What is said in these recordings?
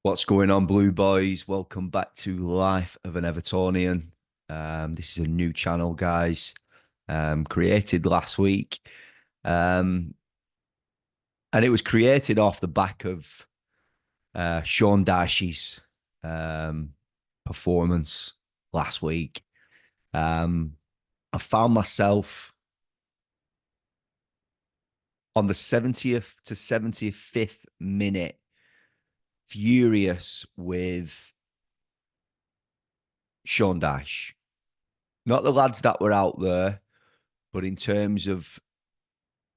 What's going on, Blue Boys? Welcome back to Life of an Evertonian. This is a new channel, guys, created last week. And it was created off the back of Sean Dyche's performance last week. I found myself on the 70th to 75th minute furious with Sean Dyche. Not the lads that were out there, but in terms of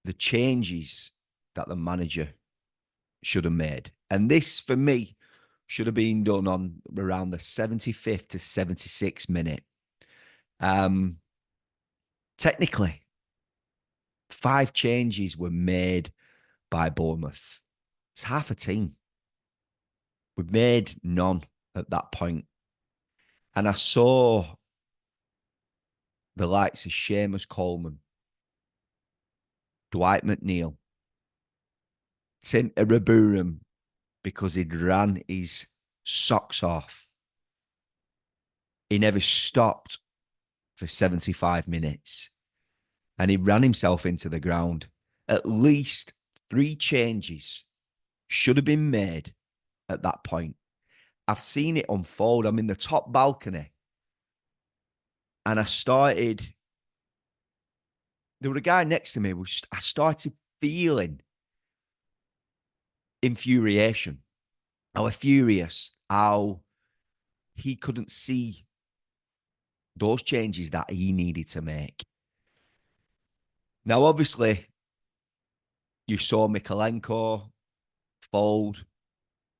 the changes that the manager should have made. And this, for me, should have been done on around the 75th to 76th minute. Technically, 5 changes were made by Bournemouth. It's half a team. We've made none at that point. And I saw the likes of Seamus Coleman, Dwight McNeil, Tim Iraburum, because he'd ran his socks off. He never stopped for 75 minutes. And he ran himself into the ground. At least 3 changes should have been made at that point. I've seen it unfold. I'm in the top balcony. And I started... There was a guy next to me. I started feeling infuriation. I was furious how he couldn't see those changes that he needed to make. Now, obviously, you saw Mykolenko fold,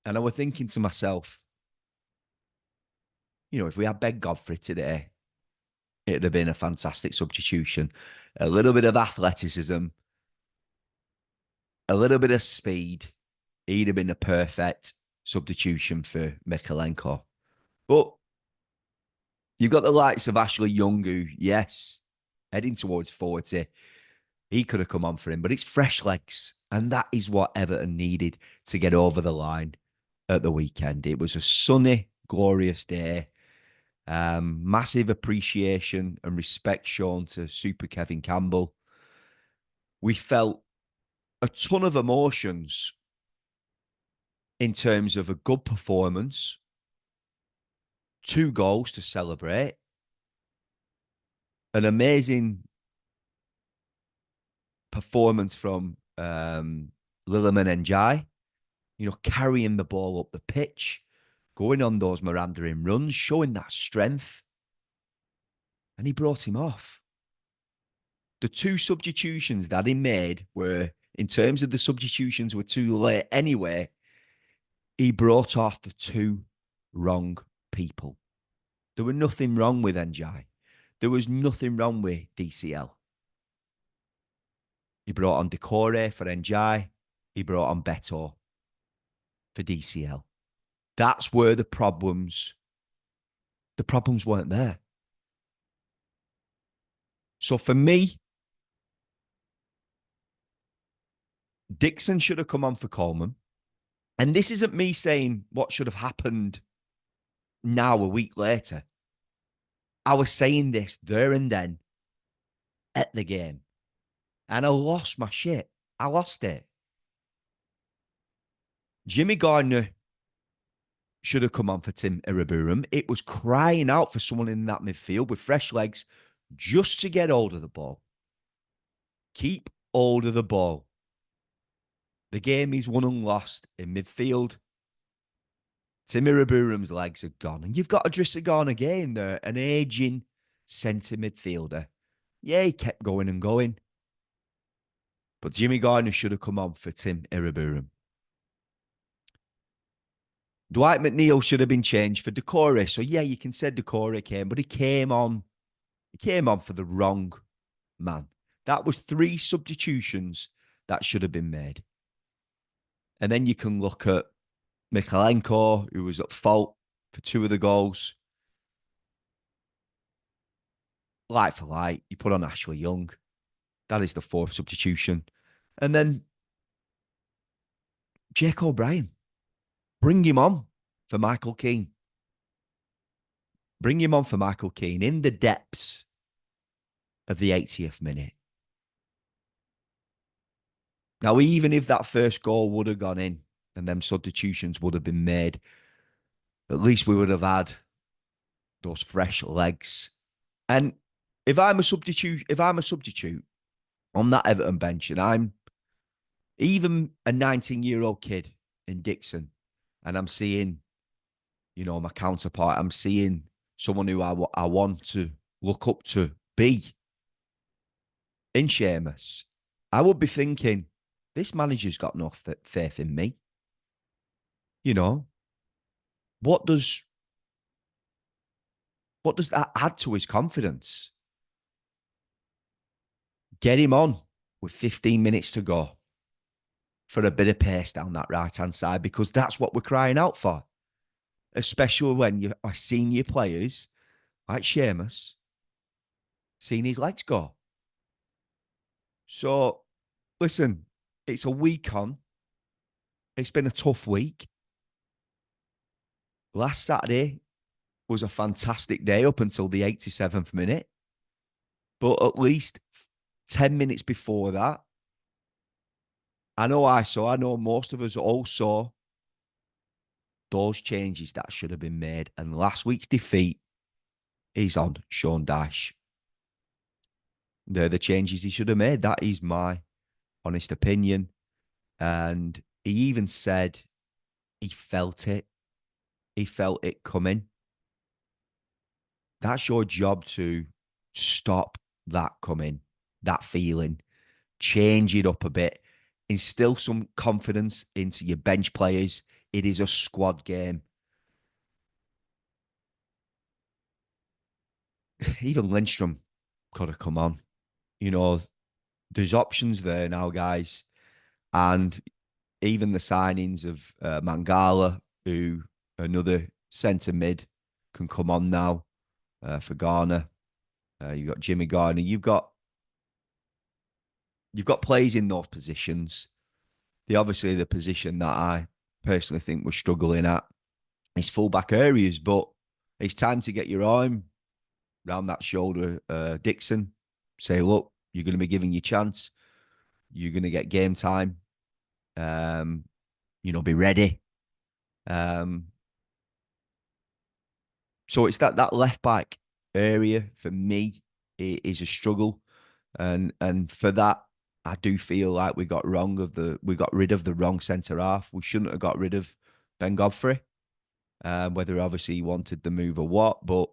and I was thinking to myself, if we had Ben Godfrey today, it'd have been a fantastic substitution. A little bit of athleticism, a little bit of speed. He'd have been a perfect substitution for Mykolenko. But you've got the likes of Ashley Young, who, yes, heading towards 40. He could have come on for him, but it's fresh legs. And that is what Everton needed to get over the line at the weekend. It was a sunny, glorious day. Massive appreciation and respect shown to Super Kevin Campbell. We felt a ton of emotions in terms of a good performance, 2 goals to celebrate, an amazing performance from Liliman Ndiaye, carrying the ball up the pitch, going on those Miranda-in runs, showing that strength. And he brought him off. The 2 substitutions that he made were, in terms of the substitutions, were too late anyway. He brought off the 2 wrong people. There was nothing wrong with Ndiaye. There was nothing wrong with DCL. He brought on Decore for Ndiaye. He brought on Beto for DCL. That's where the problems weren't there. So for me, Dixon should have come on for Coleman. And this isn't me saying what should have happened now a week later. I was saying this there and then at the game. And I lost my shit. I lost it. Jimmy Gardner should have come on for Tim Iraburum. It was crying out for someone in that midfield with fresh legs just to get hold of the ball. Keep hold of the ball. The game is won and lost in midfield. Tim Iraburum's legs are gone. And you've got Idrissa Gana again there, an aging centre midfielder. Yeah, he kept going and going. But Jimmy Gardner should have come on for Tim Iraburum. Dwight McNeil should have been changed for Decore. So yeah, you can say Decore came, but he came on for the wrong man. That was 3 substitutions that should have been made. And then you can look at Mykolenko, who was at fault for 2 of the goals. Like for like, you put on Ashley Young. That is the 4th substitution. And then Jake O'Brien. Bring him on. for Michael Keane. Bring him on for Michael Keane in the depths of the 80th minute. Now, even if that first goal would have gone in and them substitutions would have been made, at least we would have had those fresh legs. And if I'm a substitute on that Everton bench, and I'm even a 19-year-old kid in Dixon, and I'm seeing, my counterpart, I'm seeing someone who I want to look up to be in Seamus, I would be thinking, this manager's got no faith in me. You know, what does that add to his confidence? Get him on with 15 minutes to go for a bit of pace down that right-hand side, because that's what we're crying out for, especially when you are senior players like Seamus seeing his legs go. So, listen, it's a week on. It's been a tough week. Last Saturday was a fantastic day up until the 87th minute. But at least 10 minutes before that, I know most of us all saw those changes that should have been made. And last week's defeat is on Sean Dyche. They're the changes he should have made. That is my honest opinion. And he even said he felt it. He felt it coming. That's your job to stop that coming, that feeling, change it up a bit, instill some confidence into your bench players. It is a squad game. Even Lindstrom could have come on. There's options there now, guys. And even the signings of Mangala, who another centre mid, can come on now for Garner. You've got Jimmy Garner. You've got players in those positions. Obviously the position that I personally think we're struggling at is fullback areas, but it's time to get your arm round that shoulder, Dixon. Say, look, you're going to be giving your chance. You're going to get game time. Be ready. So it's that left back area for me is a struggle, and for that I do feel like we got rid of the wrong centre half. We shouldn't have got rid of Ben Godfrey, whether obviously he wanted the move or what, but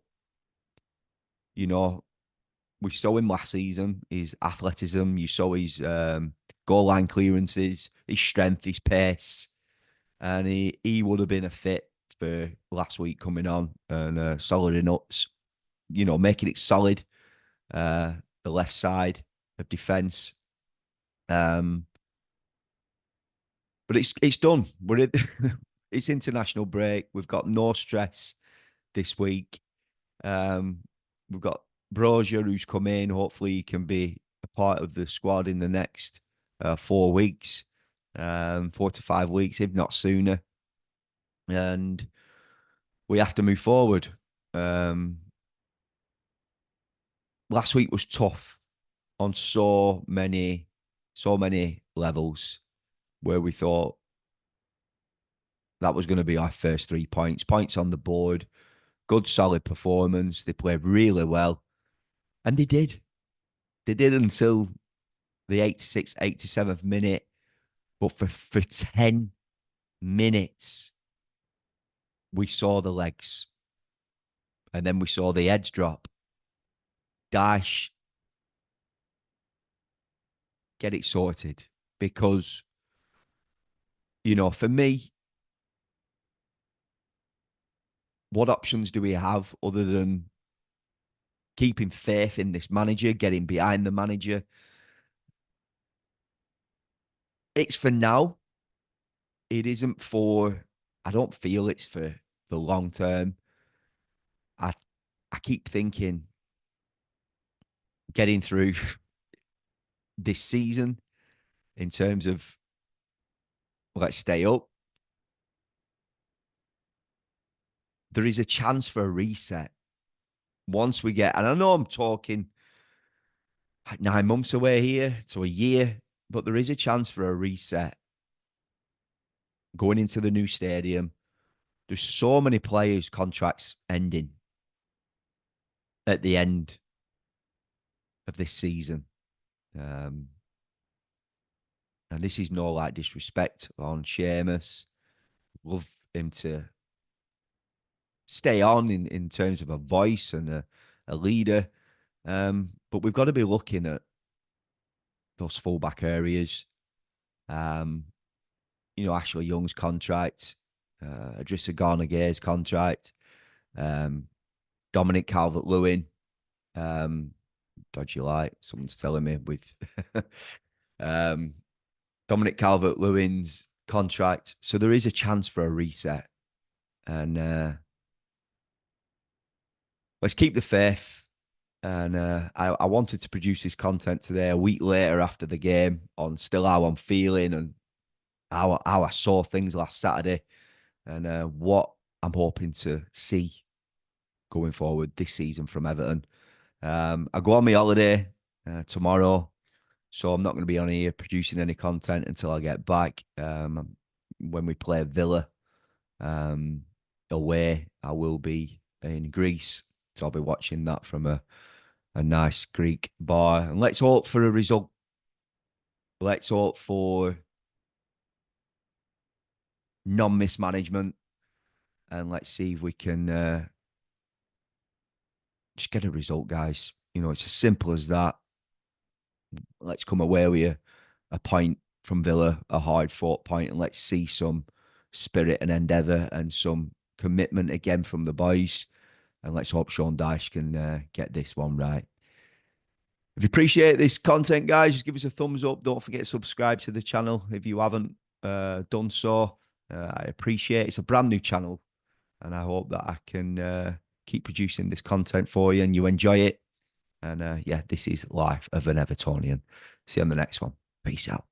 we saw him last season, his athleticism, you saw his goal line clearances, his strength, his pace, and he would have been a fit for last week coming on and solid enough, making it solid, the left side of defence. But it's done. It's international break. We've got no stress this week. We've got Brozier who's come in. Hopefully he can be a part of the squad in the next 4 weeks, 4 to 5 weeks, if not sooner. And we have to move forward. Last week was tough on so many levels, where we thought that was going to be our first 3 points. Points on the board, good solid performance. They played really well. And they did. They did until the 86th, 87th minute. But for 10 minutes, we saw the legs. And then we saw the heads drop. Dyche, get it sorted. Because, for me, what options do we have other than keeping faith in this manager, getting behind the manager? It's for now. It isn't for, I don't feel it's for the long term. I keep thinking getting through this season in terms of let's stay up. there is a chance for a reset once we get, and I know I'm talking like 9 months away here to a year, but there is a chance for a reset going into the new stadium. There's so many players' contracts ending at the end of this season. Um, and this is no like disrespect on Seamus. Love him to stay on in terms of a voice and a leader. But we've got to be looking at those fullback areas. Um, Ashley Young's contract, Idrissa Gana Gay's contract, Dominic Calvert-Lewin, dodgy light, someone's telling me with um, Dominic Calvert-Lewin's contract. So there is a chance for a reset. And let's keep the faith. And I wanted to produce this content today, a week later after the game, on still how I'm feeling and how I saw things last Saturday, and what I'm hoping to see going forward this season from Everton. I go on my holiday tomorrow, so I'm not going to be on here producing any content until I get back. When we play Villa away, I will be in Greece, so I'll be watching that from a nice Greek bar. And let's hope for a result. Let's hope for non-mismanagement, and let's see if we can just get a result, guys. It's as simple as that. Let's come away with a point from Villa, a hard-fought point, and let's see some spirit and endeavour and some commitment again from the boys. And let's hope Sean Dyche can get this one right. If you appreciate this content, guys, just give us a thumbs up. Don't forget to subscribe to the channel if you haven't done so. I appreciate it. It's a brand new channel, and I hope that I can keep producing this content for you and you enjoy it. And yeah, this is Life of an Evertonian. See you on the next one. Peace out.